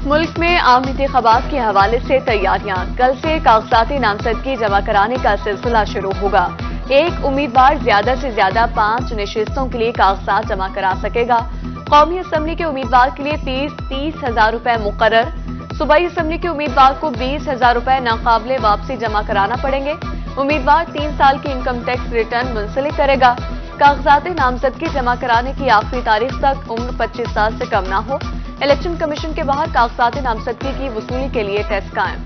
मुल्क में आम इंतखाबात के हवाले से तैयारियां। कल से कागजाती नामजदगी जमा कराने का सिलसिला शुरू होगा। एक उम्मीदवार ज्यादा से ज्यादा 5 नशिस्तों के लिए कागजात जमा करा सकेगा। कौमी असम्बली के उम्मीदवार के लिए फीस 30,000 रुपए मुकर्रर। सूबाई असम्बली के उम्मीदवार को 20,000 रुपए नाकाबिले वापसी जमा कराना पड़ेंगे। उम्मीदवार 3 साल की इनकम टैक्स रिटर्न मुंसलिक करेगा। कागजात नामजदगी जमा कराने की आखिरी तारीख तक उम्र 25 साल से कम न हो। इलेक्शन कमीशन के बाहर कागजात नामजदगी की वसूली के लिए टेस्ट कायम।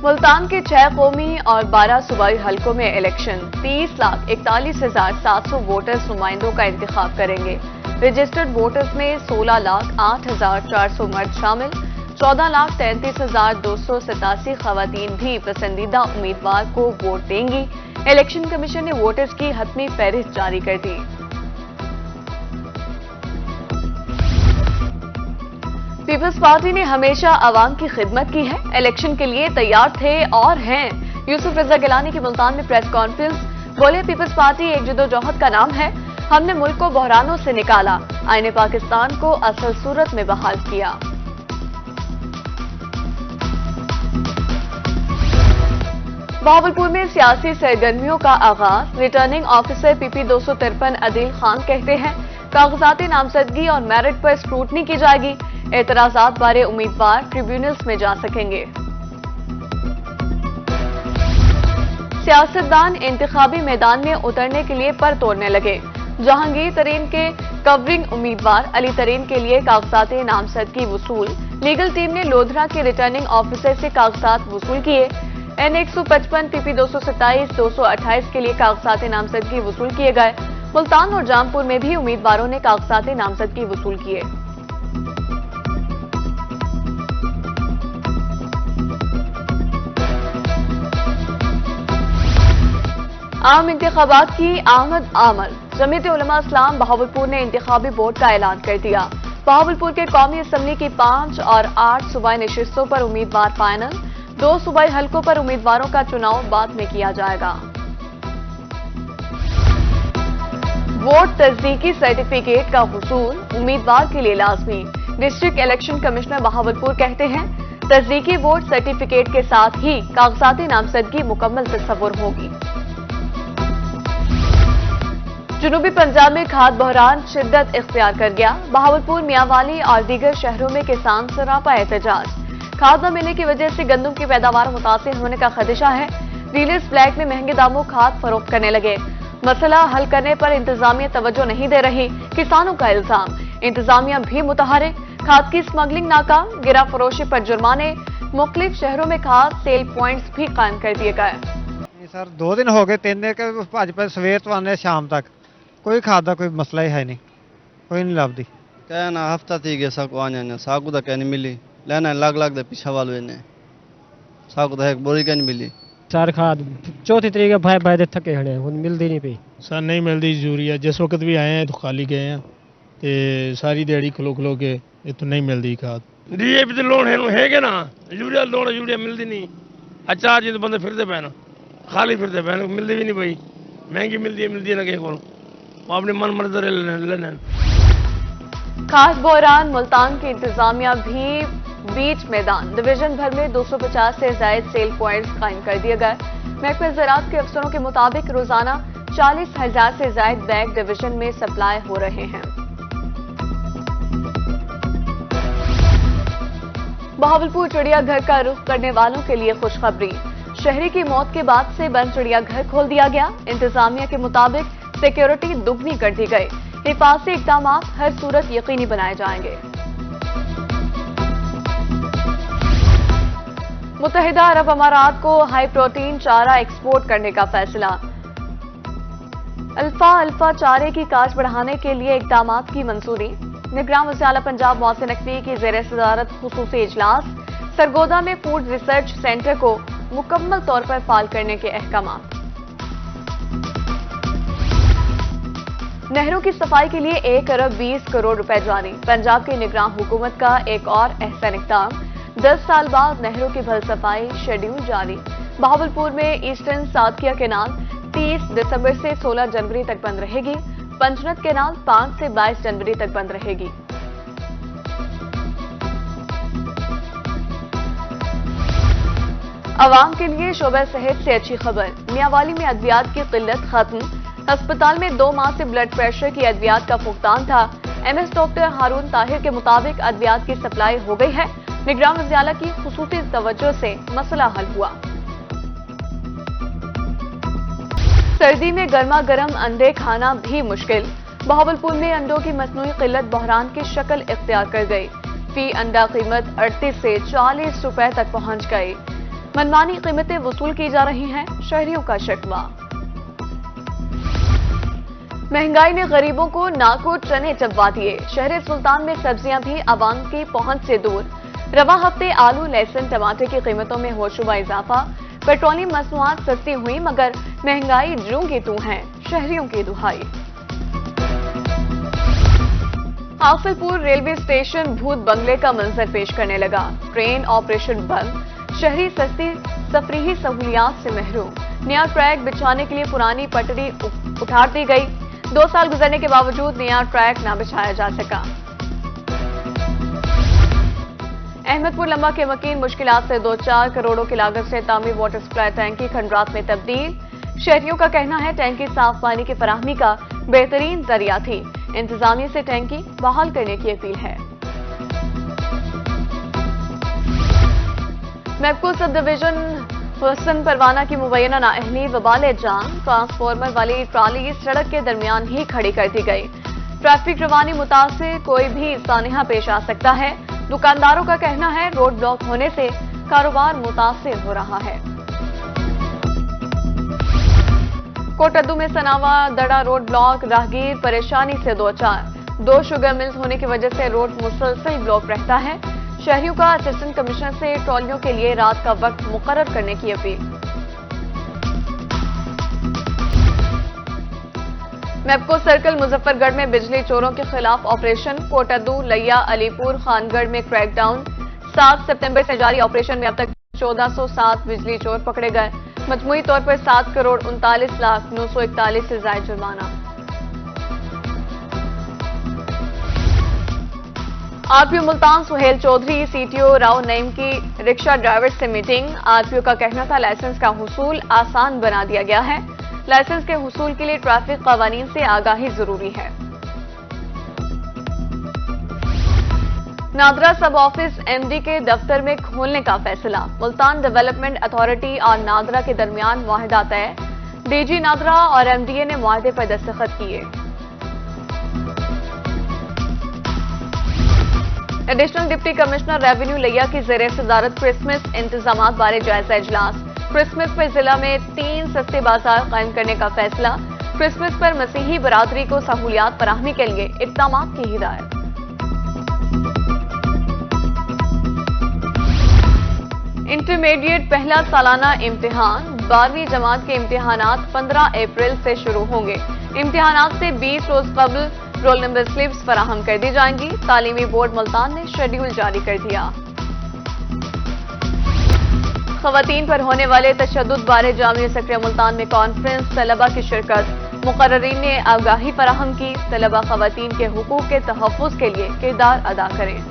मुल्तान के 6 कौमी और 12 सूबाई हलकों में इलेक्शन। 30,41,700 वोटर्स नुमाइंदों का इंतखाब करेंगे। रजिस्टर्ड वोटर्स में 16,08,400 मर्द शामिल। 14,33,287 खवातीन भी पसंदीदा उम्मीदवार को वोट देंगी। इलेक्शन कमीशन ने वोटर्स की हतमी फहरिस्त जारी कर दी। पीपल्स पार्टी ने हमेशा अवाम की खिदमत की है, इलेक्शन के लिए तैयार थे और हैं। यूसुफ रजा गिलानी की मुल्तान में प्रेस कॉन्फ्रेंस। बोले, पीपल्स पार्टी एक जदोजहद का नाम है। हमने मुल्क को बहरानों से निकाला, आईने पाकिस्तान को असल सूरत में बहाल किया। बहावलपुर में सियासी सरगर्मियों का आगाज। Returning officer PP 253 Adeel Khan कहते हैं, कागजात नामजदगी और मेरिट पर स्क्रूटनी की जाएगी। एतराजात बारे उम्मीदवार ट्रिब्यूनल्स में जा सकेंगे। सियासतदान इंतखाबी मैदान में उतरने के लिए पर तोड़ने लगे। जहांगीर तरीन के कवरिंग उम्मीदवार अली तरीन के लिए कागजात नामजदगी वसूल। लीगल टीम ने लोधरा के रिटर्निंग ऑफिसर से कागजात वसूल किए। N155 PP 227 228 के लिए कागजात नामजदगी वसूल किए गए। मुल्तान और जामपुर में भी उम्मीदवारों ने कागजात नामजदगी वसूल किए। आम इंतखाबात की आमद आमल। जमीयत उलमा इस्लाम बहावलपुर ने इंतखाबी बोर्ड का ऐलान कर दिया। बहावलपुर के कौमी असम्बली की 5 और 8 सूबाई नशिस्तों पर उम्मीदवार फाइनल। 2 सूबाई हलकों पर उम्मीदवारों का चुनाव बाद में किया जाएगा। वोट तस्दीकी सर्टिफिकेट का हुसूल उम्मीदवार के लिए लाजमी। डिस्ट्रिक्ट इलेक्शन कमिश्नर बहावलपुर कहते हैं, तस्दीकी वोट सर्टिफिकेट के साथ ही कागजात नामजदगी मुकम्मल तस्वुर होगी। जनूबी पंजाब में खाद बहरान शिद्दत इख्तियार कर गया। बहावलपुर, मियांवाली और दीगर शहरों में किसान सरापा एहतजाज। खाद न मिलने की वजह से गंदम की पैदावार मुतासिर होने का खदशा है। डीलर्स ब्लैक में महंगे दामों खाद फरोख्त करने लगे। मसला हल करने पर इंतजामिया तवज्जो नहीं दे रही, किसानों का इल्जाम। इंतजामिया भी मुतहरिक। खाद की स्मगलिंग नाकाम, गिरा फरोशी पर जुर्माने। मुख्तलिफ शहरों में खाद सेल पॉइंट्स भी कायम कर दिए गए। सर 2 दिन हो गए, 3 दिन के भज पे सवेर तो आने शाम तक कोई खाद का कोई मसला ही है नहीं, कोई नहीं लभदी। कहना हफ्ता थी गया साकू आने साकू तो कहनी मिली लेना लाग दे पिछा वाल ने साकू तो एक बोरी कहनी मिली। सर खाद 4 तरीके भाई दे थके खड़े हुन मिलदी नहीं पई। सर नहीं मिलती, यूरिया जिस वक्त भी आए हैं तो खाली गए हैं ते सारी दिहाड़ी खलो के ये तो नहीं मिलती खाद। डीएपी तो लोन है ना, यूरिया लोन यूरिया मिलती नहीं। अच्छा जी तो बंदे फिरते पैन खाली फिरते पैन मिलती भी नहीं भाई, महंगी मिलती है ना कहीं को अपने मन मर्जी लेने। खाद बहरान मुल्तान की इंतजामिया भी बीच मैदान। डिवीजन भर में 250 से ज्यादा सेल पॉइंट्स कायम कर दिए गए। महकमा ज़राअत के अफसरों के मुताबिक रोजाना 40,000 से ज्यादा बैग डिवीजन में सप्लाई हो रहे हैं। बहावलपुर चिड़ियाघर का रुख करने वालों के लिए खुशखबरी। शहरी की मौत के बाद से बंद चिड़ियाघर खोल दिया गया। इंतजामिया के मुताबिक सिक्योरिटी दुगनी कर दी गई। हिफाजती इक़दाम हर सूरत यकीनी बनाए जाएंगे। मुत्तहिदा अरब अमारात को हाई प्रोटीन चारा एक्सपोर्ट करने का फैसला। अल्फा चारे की काश्त बढ़ाने के लिए इक़दाम की मंजूरी। निगरान वज़ीर आला पंजाब मोहसिन नकवी की ज़ेर सदारत खुसूसी इजलास। सरगोदा में फूड रिसर्च सेंटर को मुकम्मल तौर पर फाल करने के अहकाम। नहरों की सफाई के लिए 1 अरब 20 करोड़ रुपए जारी। पंजाब की निगरान हुकूमत का एक और अहसन इक़दाम। 10 साल बाद नहरों की भल सफाई शेड्यूल जारी। बहावलपुर में ईस्टर्न सातकिया केनाल 30 दिसंबर से 16 जनवरी तक बंद रहेगी। पंचनद केनाल 5 से 22 जनवरी तक बंद रहेगी। आवाम के लिए शोबा सेहत से अच्छी खबर। मियांवाली में अद्वियात की किल्लत खत्म। अस्पताल में 2 माह से ब्लड प्रेशर की अद्वियात का फुकदान था। एमएस डॉक्टर हारून ताहिर के मुताबिक अद्वियात की सप्लाई हो गई है। निगरान वज़ीर की खुसूसी तवज्जो से मसला हल हुआ। सर्दी में गर्मा गर्म अंडे खाना भी मुश्किल। बहावलपुर में अंडों की मसनूई किल्लत बहरान की शक्ल इख्तियार कर गई। फी अंडा कीमत 38 से 40 रुपए तक पहुंच गई। मनमानी कीमतें वसूल की जा रही हैं, शहरियों का शिकवा। महंगाई ने गरीबों को नाको चने चबवा दिए। शहर सुल्तान में सब्जियां भी आवाम की पहुंच से दूर। रवा हफ्ते आलू, लहसुन, टमाटर की कीमतों में होशरुबा इजाफा। पेट्रोलियम मसनूआत सस्ती हुई मगर महंगाई जूं की तू है, शहरियों की दुहाई। हाफिलपुर रेलवे स्टेशन भूत बंगले का मंजर पेश करने लगा। ट्रेन ऑपरेशन बंद। शहरी सस्ती तफरीही सहूलियात से महरूम। नया ट्रैक बिछाने के लिए पुरानी पटड़ी उठार दी गई। 2 साल गुजरने के बावजूद नया ट्रैक न बिछाया जा सका। अहमदपुर लंबा के मकीन मुश्किलात से 2-4 करोड़ों की लागत से तामीर वाटर सप्लाई टैंकी खंडरात में तब्दील। शहरियों का कहना है टैंकी साफ पानी की फराहमी का बेहतरीन जरिया थी। इंतजामिया से टैंकी बहाल करने की अपील है। महबूब सब डिवीजन हुसन परवाना की मुबैना नाअहली वबाल जान। ट्रांसफार्मर वाली ट्राली सड़क के दरमियान ही खड़ी कर दी गई। ट्रैफिक रवानी मुतासिर कोई भी सानिहा पेश आ सकता है। दुकानदारों का कहना है रोड ब्लॉक होने से कारोबार मुतासिर हो रहा है। कोटद्दू में सनावा दड़ा रोड ब्लॉक, राहगीर परेशानी से 2 शुगर मिल्स होने की वजह से रोड मुसलसल ब्लॉक रहता है। शहरियों का असिस्टेंट कमिश्नर से ट्रॉलियों के लिए रात का वक्त मुकर्रर करने की अपील। मैपको सर्कल मुजफ्फरगढ़ में बिजली चोरों के खिलाफ ऑपरेशन। कोटद्दू, लैया, अलीपुर, खानगढ़ में क्रैकडाउन। 7 सितंबर से जारी ऑपरेशन में अब तक 1407 बिजली चोर पकड़े गए। मजमूई तौर पर 7,39,09,41 से जायद जुर्माना। आरपीओ मुल्तान सुहेल चौधरी, सीटीओ राव नईम की रिक्शा ड्राइवर से मीटिंग। आरपीओ का कहना था लाइसेंस का हुसूल आसान बना दिया गया है। लाइसेंस के हुसूल के लिए ट्रैफिक कानून से आगाही जरूरी है। नादरा सब ऑफिस एमडी के दफ्तर में खोलने का फैसला। मुल्तान डेवलपमेंट अथॉरिटी और नादरा के दरमियान मुआहदा तय। डीजी नादरा और एमडीए ने मुआहदे पर दस्तखत किए। एडिशनल डिप्टी कमिश्नर रेवेन्यू लैया की ज़ेरे सदारत क्रिसमस इंतजामात बारे जायजा इजलास। क्रिसमस पर जिला में 3 सस्ते बाजार कायम करने का फैसला। क्रिसमस पर मसीही बरादरी को सहूलियात फराहमी के लिए इक़दामात की हिदायत। इंटरमीडिएट पहला सालाना इम्तिहान। 12वीं जमात के इम्तिहानात 15 अप्रैल से शुरू होंगे। इम्तिहानात से 20 रोज कबल रोल नंबर स्लिप्स फराहम कर दी जाएंगी। तालीमी बोर्ड मुल्तान ने शेड्यूल जारी कर दिया। खवातीन पर होने वाले तशद्दुद बारे जामिया सेक्रेटरी मुल्तान में कॉन्फ्रेंस। तलबा की शिरकत। मुकर्ररीन ने आगाही फराहम की। तलबा खवातीन के हुकूक के तहफ़्फ़ुज़ के लिए किरदार अदा करें।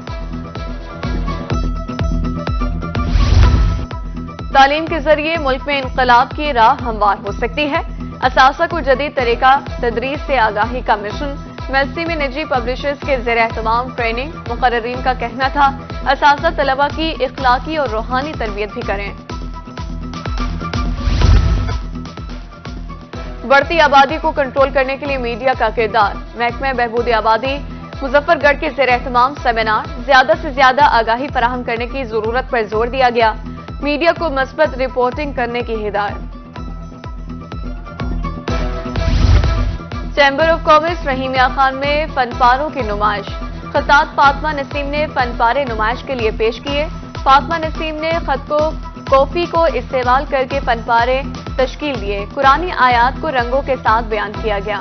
तालीम के जरिए मुल्क में इनकलाब की राह हमवार हो सकती है। असासा को जदीद तरीका तदरीस से आगाही का मिशन। मेलसी में निजी पब्लिशर्स के ज़ेर एहतमाम ट्रेनिंग। मुकर्ररीन का कहना था असासा तलबा की इखलाकी और रूहानी तरबियत भी करें। बढ़ती आबादी को कंट्रोल करने के लिए मीडिया का किरदार। महकमा बहबूद आबादी मुजफ्फरगढ़ के ज़ेर एहतमाम सेमिनार। ज्यादा से ज्यादा आगाही फराहम करने की जरूरत पर जोर दिया गया। मीडिया को मस्बत रिपोर्टिंग करने की हिदायत। Chamber of commerce Rahimiya Khan में फनपारों की नुमाइश। खतात फातिमा नसीम ने फनपारे नुमाइश के लिए पेश किए। फातिमा नसीम ने खत को कॉफी को इस्तेमाल करके फनपारे तश्कील दिए। कुरानी आयात को रंगों के साथ बयान किया गया।